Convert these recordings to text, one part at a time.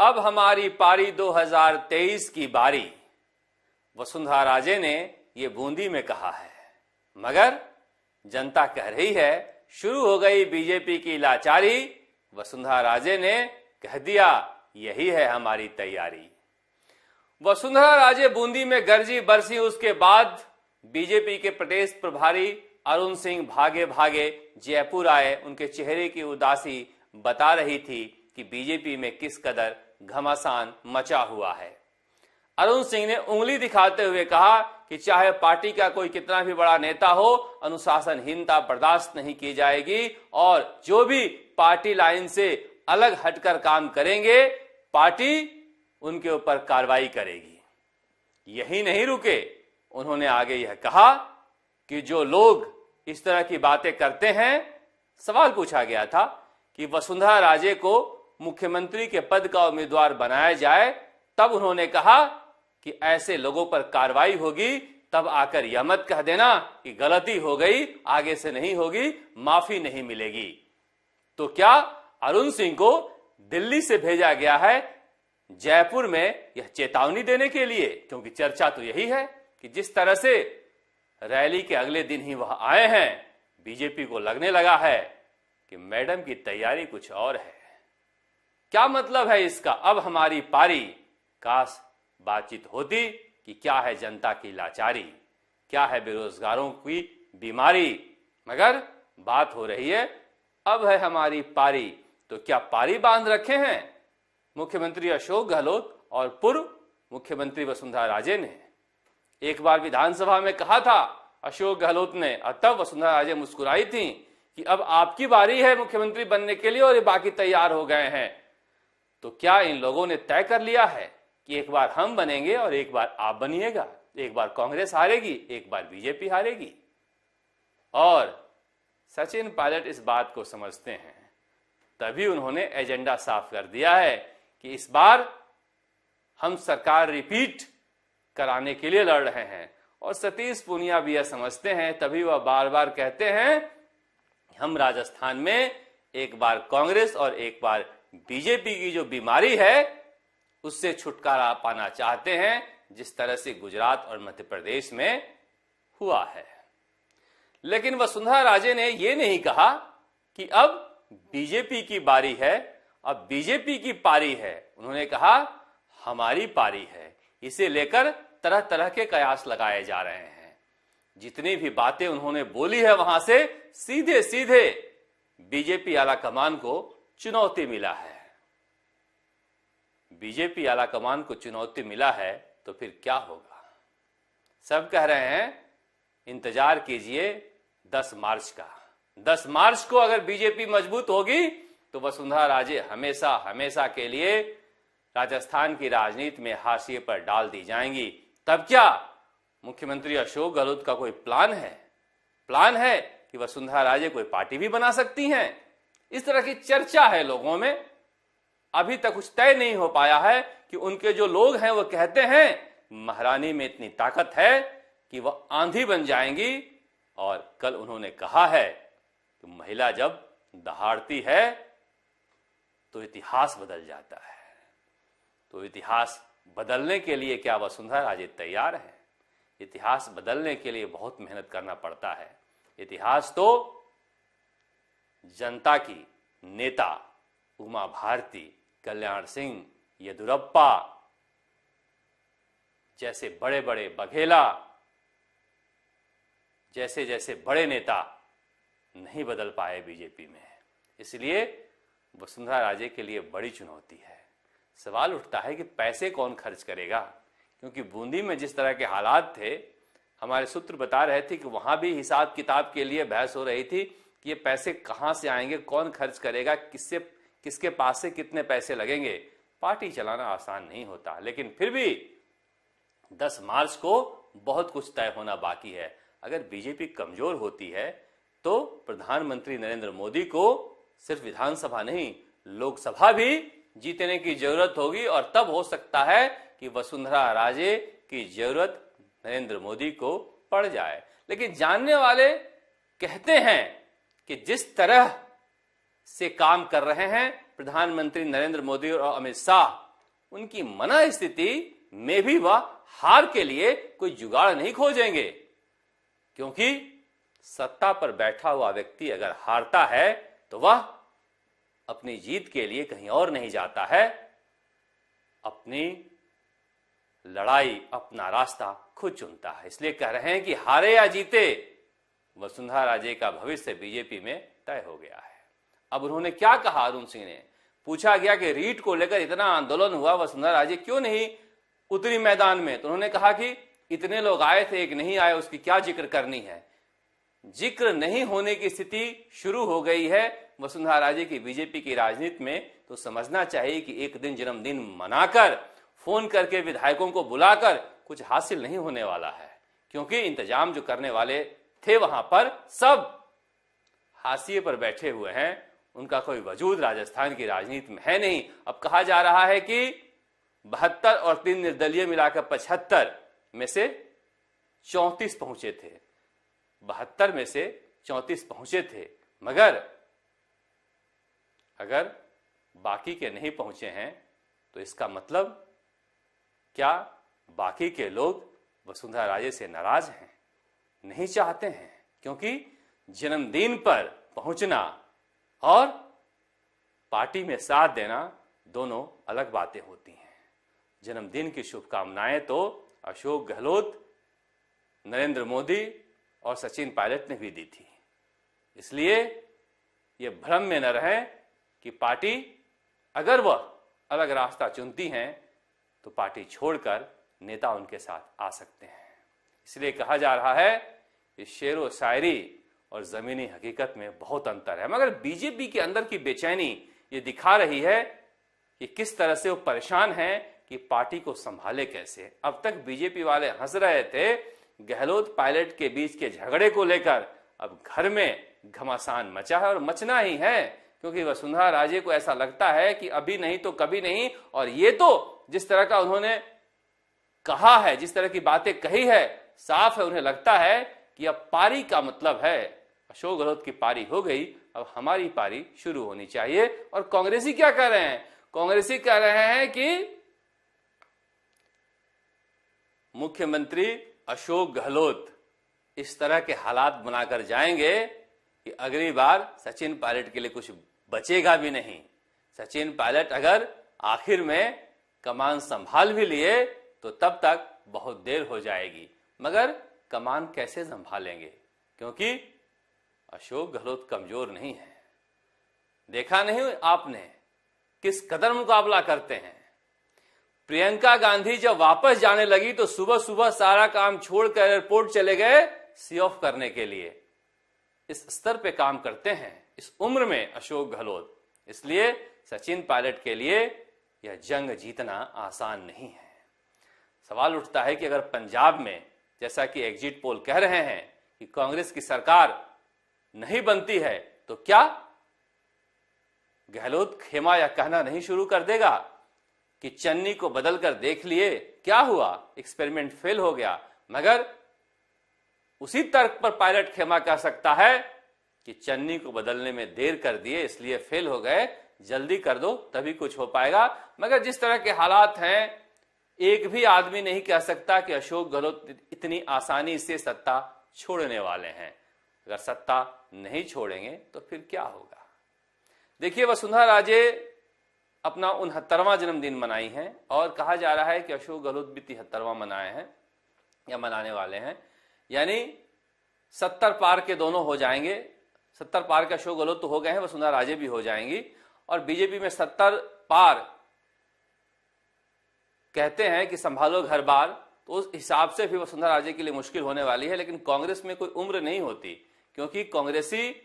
अब हमारी पारी 2023 की बारी, वसुंधरा राजे ने ये बूंदी में कहा है। मगर जनता कह रही है शुरू हो गई बीजेपी की लाचारी। वसुंधरा राजे ने कह दिया यही है हमारी तैयारी। वसुंधरा राजे बूंदी में गरजी बरसी। उसके बाद बीजेपी के प्रदेश प्रभारी अरुण सिंह भागे भागे जयपुर आए। उनके चेहरे की उदासी बता रही थी कि बीजेपी में किस कदर घमासान मचा हुआ है। अरुण सिंह ने उंगली दिखाते हुए कहा कि चाहे पार्टी का कोई कितना भी बड़ा नेता हो, अनुशासनहीनता बर्दाश्त नहीं की जाएगी और जो भी पार्टी लाइन से अलग हटकर काम करेंगे पार्टी उनके ऊपर कार्रवाई करेगी। यही नहीं रुके, उन्होंने आगे यह कहा कि जो लोग इस तरह की बातें करते हैं, सवाल पूछा गया था कि वसुंधरा राजे को मुख्यमंत्री के पद का उम्मीदवार बनाया जाए, तब उन्होंने कहा कि ऐसे लोगों पर कार्रवाई होगी, तब आकर यह मत कह देना कि गलती हो गई, आगे से नहीं होगी, माफी नहीं मिलेगी। तो क्या अरुण सिंह को दिल्ली से भेजा गया है जयपुर में यह चेतावनी देने के लिए? क्योंकि चर्चा तो यही है कि जिस तरह से रैली के अगले दिन ही वह आए हैं, बीजेपी को लगने लगा है कि मैडम की तैयारी कुछ और है। क्या मतलब है इसका? अब हमारी पारी। काश बातचीत होती कि क्या है जनता की लाचारी, क्या है बेरोजगारों की बीमारी। मगर बात हो रही है अब है हमारी पारी। तो क्या पारी बांध रखे हैं मुख्यमंत्री अशोक गहलोत और पूर्व मुख्यमंत्री वसुंधरा राजे ने? एक बार विधानसभा में कहा था अशोक गहलोत ने, और तब वसुंधरा राजे मुस्कुराई थी कि अब आपकी बारी है मुख्यमंत्री बनने के लिए और ये बाकी तैयार हो गए हैं। तो क्या इन लोगों ने तय कर लिया है कि एक बार हम बनेंगे और एक बार आप बनिएगा? एक बार कांग्रेस हारेगी, एक बार बीजेपी हारेगी। और सचिन पायलट इस बात को समझते हैं, तभी उन्होंने एजेंडा साफ कर दिया है कि इस बार हम सरकार रिपीट कराने के लिए लड़ रहे हैं। और सतीश पूनिया भी यह समझते हैं, तभी वह बार बार कहते हैं हम राजस्थान में एक बार कांग्रेस और एक बार बीजेपी की जो बीमारी है उससे छुटकारा पाना चाहते हैं, जिस तरह से गुजरात और मध्य प्रदेश में हुआ है। लेकिन वसुंधरा राजे ने यह नहीं कहा कि अब बीजेपी की बारी है, अब बीजेपी की पारी है। उन्होंने कहा हमारी पारी है। इसे लेकर तरह तरह के कयास लगाए जा रहे हैं। जितनी भी बातें उन्होंने बोली है वहां से सीधे सीधे बीजेपी आला कमान को चुनौती मिला है। बीजेपी आला कमान को चुनौती मिला है तो फिर क्या होगा? सब कह रहे हैं इंतजार कीजिए 10 मार्च का। 10 मार्च को अगर बीजेपी मजबूत होगी तो वसुंधरा राजे हमेशा हमेशा के लिए राजस्थान की राजनीति में हाशिए पर डाल दी जाएंगी। तब क्या मुख्यमंत्री अशोक गहलोत का कोई प्लान है? प्लान है कि वसुंधरा राजे कोई पार्टी भी बना सकती हैं? इस तरह की चर्चा है लोगों में। अभी तक कुछ तय नहीं हो पाया है कि उनके जो लोग हैं वो कहते हैं महारानी में इतनी ताकत है कि वह आंधी बन जाएंगी। और कल उन्होंने कहा है कि महिला जब दहाड़ती है तो इतिहास बदल जाता है। तो इतिहास बदलने के लिए क्या वसुंधरा राजे तैयार है? इतिहास बदलने के लिए बहुत मेहनत करना पड़ता है। इतिहास तो जनता की नेता उमा भारती, कल्याण सिंह, येदुरप्पा जैसे बड़े बड़े, बघेला जैसे जैसे बड़े नेता नहीं बदल पाए बीजेपी में। इसलिए वसुंधरा राजे के लिए बड़ी चुनौती है। सवाल उठता है कि पैसे कौन खर्च करेगा? क्योंकि बूंदी में जिस तरह के हालात थे, हमारे सूत्र बता रहे थे कि वहां भी हिसाब किताब के लिए बहस हो रही थी कि ये पैसे कहां से आएंगे, कौन खर्च करेगा, किसके पास से कितने पैसे लगेंगे। पार्टी चलाना आसान नहीं होता। लेकिन फिर भी 10 मार्च को बहुत कुछ तय होना बाकी है। अगर बीजेपी कमजोर होती है तो प्रधानमंत्री नरेंद्र मोदी को सिर्फ विधानसभा नहीं, लोकसभा भी जीतने की जरूरत होगी। और तब हो सकता है कि वसुंधरा राजे की जरूरत नरेंद्र मोदी को पड़ जाए। लेकिन जानने वाले कहते हैं कि जिस तरह से काम कर रहे हैं प्रधानमंत्री नरेंद्र मोदी और अमित शाह, उनकी मना स्थिति में भी वह हार के लिए कोई जुगाड़ नहीं खोजेंगे, क्योंकि सत्ता पर बैठा हुआ व्यक्ति अगर हारता है तो वह अपनी जीत के लिए कहीं और नहीं जाता है, अपनी लड़ाई, अपना रास्ता खुद चुनता है। इसलिए कह रहे हैं कि हारे या जीते वसुंधरा राजे का भविष्य बीजेपी में तय हो गया है। अब उन्होंने क्या कहा, अरुण सिंह ने पूछा गया कि रीट को लेकर इतना आंदोलन हुआ, वसुंधरा राजे क्यों नहीं उतरी मैदान में? तो उन्होंने कहा कि इतने लोग आए थे, एक नहीं आए, उसकी क्या जिक्र करनी है। जिक्र नहीं होने की स्थिति शुरू हो गई है वसुंधरा राजे की बीजेपी की राजनीति में, तो समझना चाहिए कि एक दिन जन्मदिन मनाकर, फोन करके विधायकों को बुलाकर कुछ हासिल नहीं होने वाला है, क्योंकि इंतजाम जो करने वाले थे वहां पर सब हाशिए पर बैठे हुए हैं, उनका कोई वजूद राजस्थान की राजनीति में है नहीं। अब कहा जा रहा है कि 72 और 3 निर्दलीय मिलाकर 75 में से 34 पहुंचे थे, 72 में से 34 पहुंचे थे, मगर अगर बाकी के नहीं पहुंचे हैं तो इसका मतलब क्या बाकी के लोग वसुंधरा राजे से नाराज हैं, नहीं चाहते हैं? क्योंकि जन्मदिन पर पहुंचना और पार्टी में साथ देना दोनों अलग बातें होती हैं। जन्मदिन की शुभकामनाएं तो अशोक गहलोत, नरेंद्र मोदी और सचिन पायलट ने भी दी थी। इसलिए ये भ्रम में न रहें कि पार्टी अगर वह अलग रास्ता चुनती हैं तो पार्टी छोड़कर नेता उनके साथ आ सकते हैं। इसलिए कहा जा रहा है कि शेरो शायरी और जमीनी हकीकत में बहुत अंतर है। मगर बीजेपी के अंदर की बेचैनी ये दिखा रही है कि किस तरह से वो परेशान हैं कि पार्टी को संभाले कैसे। अब तक बीजेपी वाले हंस रहे थे गहलोत पायलट के बीच के झगड़े को लेकर, अब घर में घमासान मचा है और मचना ही है, क्योंकि वसुंधरा राजे को ऐसा लगता है कि अभी नहीं तो कभी नहीं। और ये तो जिस तरह का उन्होंने कहा है, जिस तरह की बातें कही है, साफ है उन्हें लगता है कि अब पारी का मतलब है अशोक गहलोत की पारी हो गई, अब हमारी पारी शुरू होनी चाहिए। और कांग्रेसी क्या कह रहे हैं? कांग्रेसी कह रहे हैं कि मुख्यमंत्री अशोक गहलोत इस तरह के हालात बनाकर जाएंगे कि अगली बार सचिन पायलट के लिए कुछ बचेगा भी नहीं। सचिन पायलट अगर आखिर में कमान संभाल भी लिए तो तब तक बहुत देर हो जाएगी, मगर कमान कैसे संभालेंगे? क्योंकि अशोक गहलोत कमजोर नहीं है। देखा नहीं आपने किस कदर मुकाबला करते हैं। प्रियंका गांधी जब वापस जाने लगी तो सुबह सुबह सारा काम छोड़कर एयरपोर्ट चले गए सी ऑफ करने के लिए। इस स्तर पे काम करते हैं इस उम्र में अशोक गहलोत। इसलिए सचिन पायलट के लिए यह जंग जीतना आसान नहीं है। सवाल उठता है कि अगर पंजाब में, जैसा कि एग्जिट पोल कह रहे हैं कि कांग्रेस की सरकार नहीं बनती है, तो क्या गहलोत खेमा या कहना नहीं शुरू कर देगा कि चन्नी को बदल कर देख लिए, क्या हुआ, एक्सपेरिमेंट फेल हो गया? मगर उसी तर्क पर पायलट खेमा कह सकता है कि चन्नी को बदलने में देर कर दिए इसलिए फेल हो गए, जल्दी कर दो तभी कुछ हो पाएगा। मगर जिस तरह के हालात हैं, एक भी आदमी नहीं कह सकता कि अशोक गहलोत इतनी आसानी से सत्ता छोड़ने वाले हैं। अगर सत्ता नहीं छोड़ेंगे तो फिर क्या होगा? देखिए, वसुंधरा राजे अपना 69वां जन्मदिन मनाई हैं और कहा जा रहा है कि अशोक गहलोत भी 73वां मनाए हैं या मनाने वाले हैं, यानी 70 पार के दोनों हो जाएंगे। 70 पार के अशोक गहलोत तो हो गए हैं, वसुंधरा राजे भी हो जाएंगी। और बीजेपी में 70 पार कहते हैं कि संभालो घर बार, तो उस हिसाब से भी वसुंधरा राजे के लिए मुश्किल होने वाली है। लेकिन कांग्रेस में कोई उम्र नहीं होती, क्योंकि कांग्रेसी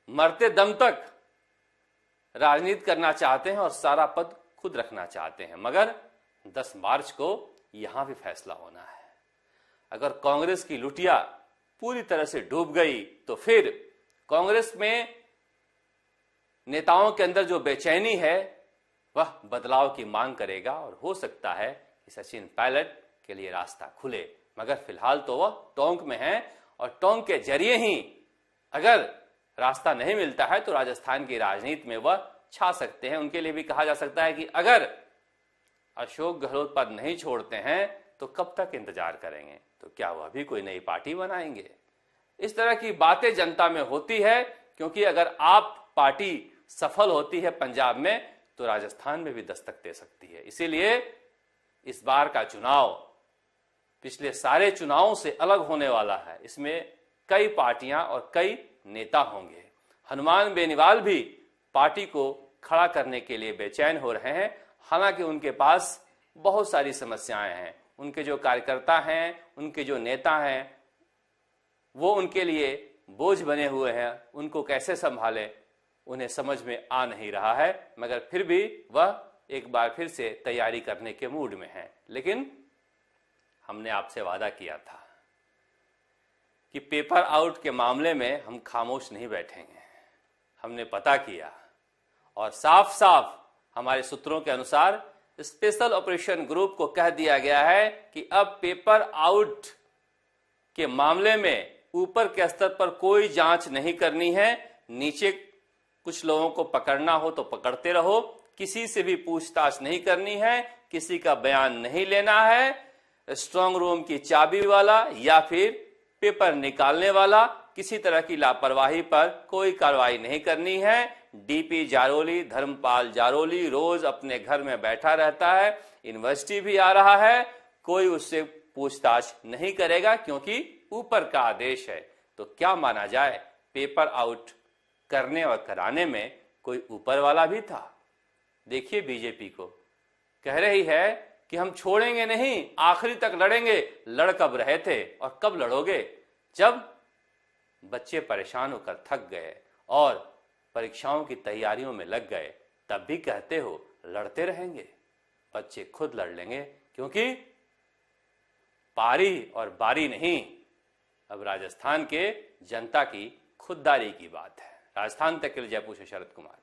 मरते दम तक राजनीति करना चाहते हैं और सारा पद खुद रखना चाहते हैं। मगर 10 मार्च को यहां भी फैसला होना है। अगर कांग्रेस की लुटिया पूरी तरह से डूब गई तो फिर कांग्रेस में नेताओं के अंदर जो बेचैनी है वह बदलाव की मांग करेगा और हो सकता है कि सचिन पायलट के लिए रास्ता खुले। मगर फिलहाल तो वह टोंक में है और टोंक के जरिए ही अगर रास्ता नहीं मिलता है तो राजस्थान की राजनीति में वह छा सकते हैं। उनके लिए भी कहा जा सकता है कि अगर अशोक गहलोत पद नहीं छोड़ते हैं तो कब तक इंतजार करेंगे, तो क्या वह भी कोई नई पार्टी बनाएंगे। इस तरह की बातें जनता में होती है, क्योंकि अगर आप पार्टी सफल होती है पंजाब में तो राजस्थान में भी दस्तक दे सकती है। इसीलिए इस बार का चुनाव पिछले सारे चुनावों से अलग होने वाला है। इसमें कई पार्टियां और कई नेता होंगे। हनुमान बेनीवाल भी पार्टी को खड़ा करने के लिए बेचैन हो रहे हैं। हालांकि उनके पास बहुत सारी समस्याएं हैं। उनके जो कार्यकर्ता हैं, उनके जो नेता हैं, वो उनके लिए बोझ बने हुए हैं। उनको कैसे संभालें उन्हें समझ में आ नहीं रहा है, मगर फिर भी वह एक बार फिर से तैयारी करने के मूड में हैं। लेकिन हमने आपसे वादा किया था कि पेपर आउट के मामले में हम खामोश नहीं बैठेंगे। हमने पता किया और साफ साफ हमारे सूत्रों के अनुसार स्पेशल ऑपरेशन ग्रुप को कह दिया गया है कि अब पेपर आउट के मामले में ऊपर के स्तर पर कोई जांच नहीं करनी है। नीचे कुछ लोगों को पकड़ना हो तो पकड़ते रहो, किसी से भी पूछताछ नहीं करनी है, किसी का बयान नहीं लेना है। स्ट्रांग रूम की चाबी वाला या फिर पेपर निकालने वाला किसी तरह की लापरवाही पर कोई कार्रवाई नहीं करनी है। डीपी जारोली, धर्मपाल जारोली रोज अपने घर में बैठा रहता है, यूनिवर्सिटी भी आ रहा है, कोई उससे पूछताछ नहीं करेगा क्योंकि ऊपर का आदेश है। तो क्या माना जाए, पेपर आउट करने और कराने में कोई ऊपर वाला भी था। देखिए बीजेपी को कह रही है कि हम छोड़ेंगे नहीं, आखिरी तक लड़ेंगे। लड़ कब रहे थे और कब लड़ोगे? जब बच्चे परेशान होकर थक गए और परीक्षाओं की तैयारियों में लग गए, तब भी कहते हो लड़ते रहेंगे। बच्चे खुद लड़ लेंगे, क्योंकि पारी और बारी नहीं, अब राजस्थान के जनता की खुददारी की बात है। राजस्थान तक के लिए जयपुर से शरद कुमार।